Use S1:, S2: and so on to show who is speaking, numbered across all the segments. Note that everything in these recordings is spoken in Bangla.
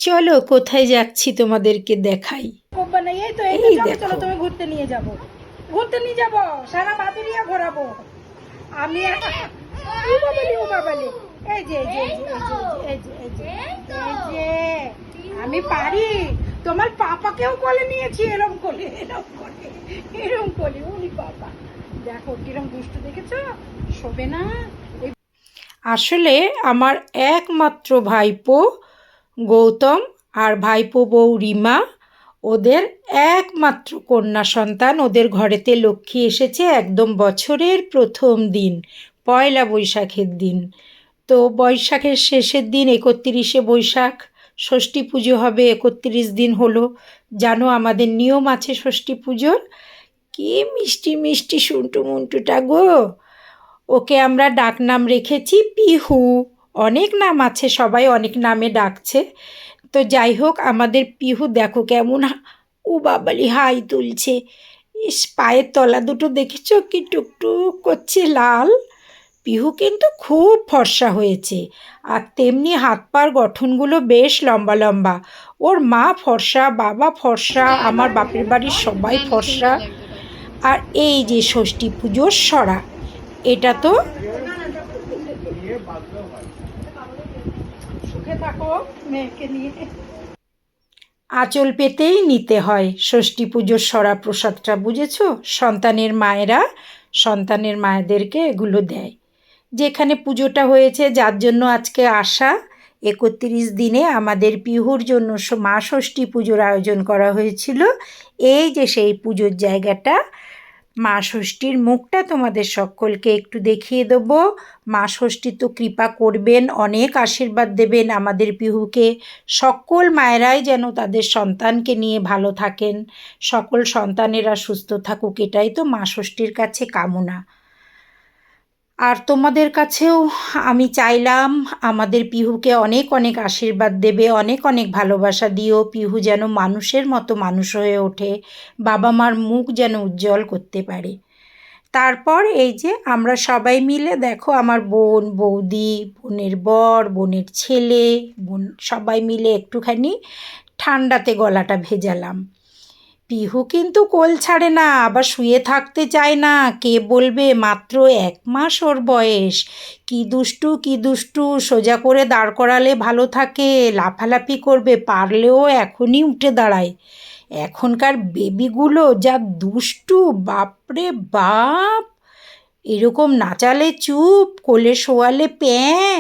S1: চলো কোথায় যাচ্ছি তোমাদেরকে দেখাই।
S2: কোব্বা নাই, এই তো এই তো,
S1: এই
S2: চলো
S1: দেখো,
S2: চলো তুমি ঘুরতে নিয়ে যাব, ঘুরতে নিয়ে যাব, সারা বাদুরিয়া ঘোরাবো আমি। ও বাবালি, ও বাবালি, এই যে এই যে এই যে এই যে এই যে এই যে এই যে আমি পারি। তোমার পাপাকেও কোলে নিয়েছি, এরম কোলে, এরম কোলে, এরম কোলে। উনি বাবা, দেখো কিরম দুষ্টু, দেখেছো? শোবে না।
S1: আসলে আমার একমাত্র ভাইপো গৌতম আর ভাইপো বউ রিমা, ওদের একমাত্র কন্যা সন্তান। ওদের ঘরেতে লক্ষ্মী এসেছে একদম বছরের প্রথম দিন, পয়লা বৈশাখের দিন। তো বৈশাখের শেষের দিন 31শে বৈশাখ, ষষ্ঠী পুজো হবে। 31 দিন হলো। জানো আমাদের নিয়ম আছে ষষ্ঠী পুজোর। কি মিষ্টি মিষ্টি সুন্টু মুন্টুটা গো! ওকে আমরা ডাকনাম রেখেছি পিহু। অনেক নাম আছে, সবাই অনেক নামে ডাকছে। তো যাই হোক, আমাদের পিহু দেখো কেমন ও বাবালি হাই তুলছে। ইস, পায়ের তলা দুটো দেখেছো কি টুকটুক করছে লাল। পিহু কিন্তু খুব ফর্সা হয়েছে, আর তেমনি হাত পার গঠনগুলো বেশ লম্বা লম্বা। ওর মা ফর্সা, বাবা ফর্সা, আমার বাপের বাড়ির সবাই ফর্সা। আর এই যে ষষ্ঠী পুজোর সরা, এটা তো
S2: সুখে থাকো মেয়েকে নিয়ে।
S1: আঁচল পেতেই নিতে হয় ষষ্ঠী পুজোর সরা প্রসাদটা, বুঝেছো? সন্তানের মায়েরা সন্তানের মায়েদেরকে এগুলো দেয়। যেখানে পুজোটা হয়েছে, যার জন্য আজকে আসা, 31 দিনে আমাদের পিহুর জন্য মা ষষ্ঠী পুজোর আয়োজন করা হয়েছিল। এই যে সেই পুজোর জায়গাটা, মা ষষ্ঠীর মুখটা তোমাদের সকলকে একটু দেখিয়ে দেবো। মা ষষ্ঠী তো কৃপা করবেন, অনেক আশীর্বাদ দেবেন আমাদের পিহুকে। সকল মায়েরাই যেন তাদের সন্তানকে নিয়ে ভালো থাকেন, সকল সন্তানেরা সুস্থ থাকুক, এটাই তো মা ষষ্ঠীর কাছে কামনা। আর তোমাদের কাছেও আমি চাইলাম আমাদের পিহুকে অনেক অনেক আশীর্বাদ দেবে, অনেক অনেক ভালোবাসা দিও। পিহু যেন মানুষের মতো মানুষ হয়ে ওঠে, বাবা মার মুখ যেন উজ্জ্বল করতে পারে। তারপর এই যে আমরা সবাই মিলে দেখো, আমার বোন, বৌদি, বোনের বর, বোনের ছেলে, বোন সবাই মিলে একটুখানি ঠান্ডাতে গলাটা ভেজালাম। পিহু কিন্তু কোল ছাড়ে না, আবার শুয়ে থাকতে চায় না। কে বলবে মাত্র 1 মাস ওর বয়স! কি দুষ্টু কি দুষ্টু! সোজা করে দাঁড় করালে ভালো থাকে, লাফালাফি করবে, পারলেও এখনই উঠে দাঁড়ায়। এখনকার বেবিগুলো যা দুষ্টু, বাপরে বাপ! এরকম নাচালে চুপ, কোলে শোয়ালে প্যাঁ,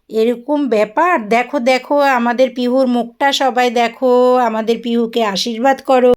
S1: এরকম ব্যাপার। দেখো দেখো আমাদের পিহুর মুখটা, সবাই দেখো, আমাদের পিহুকে আশীর্বাদ করো।